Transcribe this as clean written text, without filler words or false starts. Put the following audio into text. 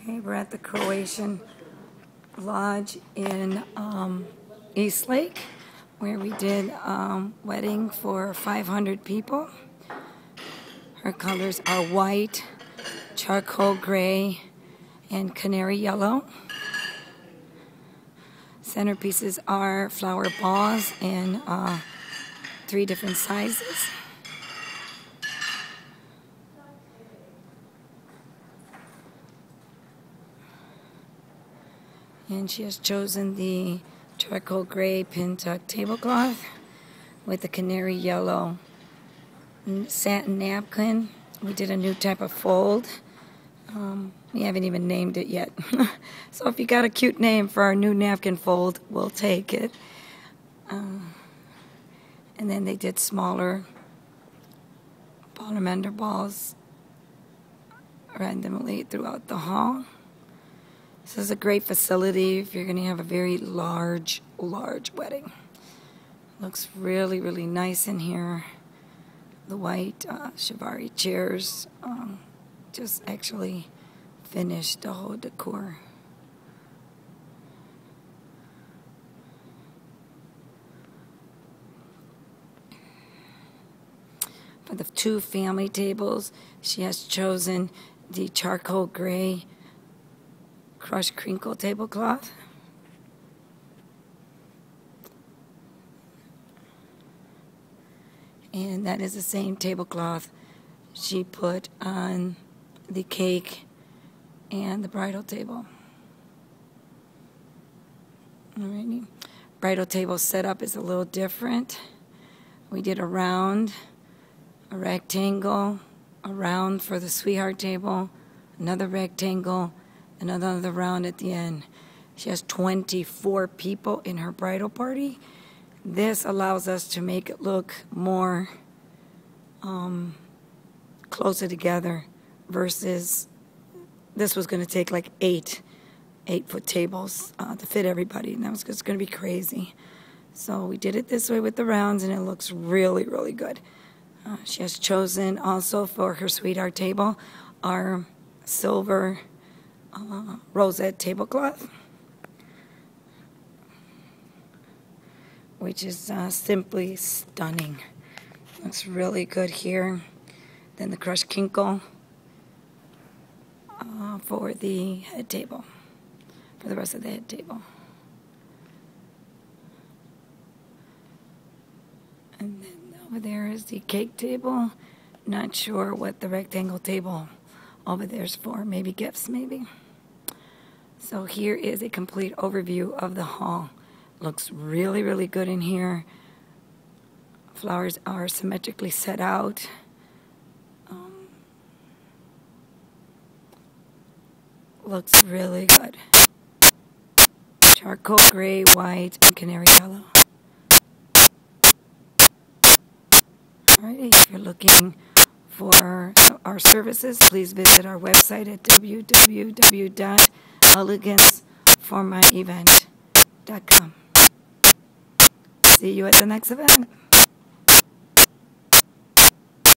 Okay, we're at the Croatian Lodge in Eastlake, where we did wedding for 500 people. Her colors are white, charcoal gray, and canary yellow. Centerpieces are flower balls in 3 different sizes. And she has chosen the charcoal gray pin tuck tablecloth with the canary yellow satin napkin. We did a new type of fold. We haven't even named it yet. So if you got a cute name for our new napkin fold, we'll take it. And then they did smaller polymer balls randomly throughout the hall. This is a great facility if you're going to have a very large wedding. Looks really, really nice in here. The white Chiavari chairs just actually finished the whole decor. For the 2 family tables, she has chosen the charcoal gray crushed crinkle tablecloth. And that is the same tablecloth she put on the cake and the bridal table. Alrighty. Bridal table setup is a little different. We did a round, a rectangle, a round for the sweetheart table, another rectangle, another round at the end. She has 24 people in her bridal party. This allows us to make it look more closer together versus this was going to take like 8-foot tables to fit everybody, and that was just going to be crazy. So we did it this way with the rounds, and it looks really, really good. She has chosen also for her sweetheart table our silver rosette tablecloth, which is simply stunning. Looks really good here. Then the crushed crinkle for the head table, for the rest of the head table. And then over there is the cake table. Not sure what the rectangle table over there's for. Maybe gifts, maybe. So here is a complete overview of the hall. Looks really, really good in here. Flowers are symmetrically set out. Looks really good. Charcoal gray, white, and canary yellow. Alrighty, if you're looking for our services, please visit our website at www.eleganceformyevent.com. See you at the next event.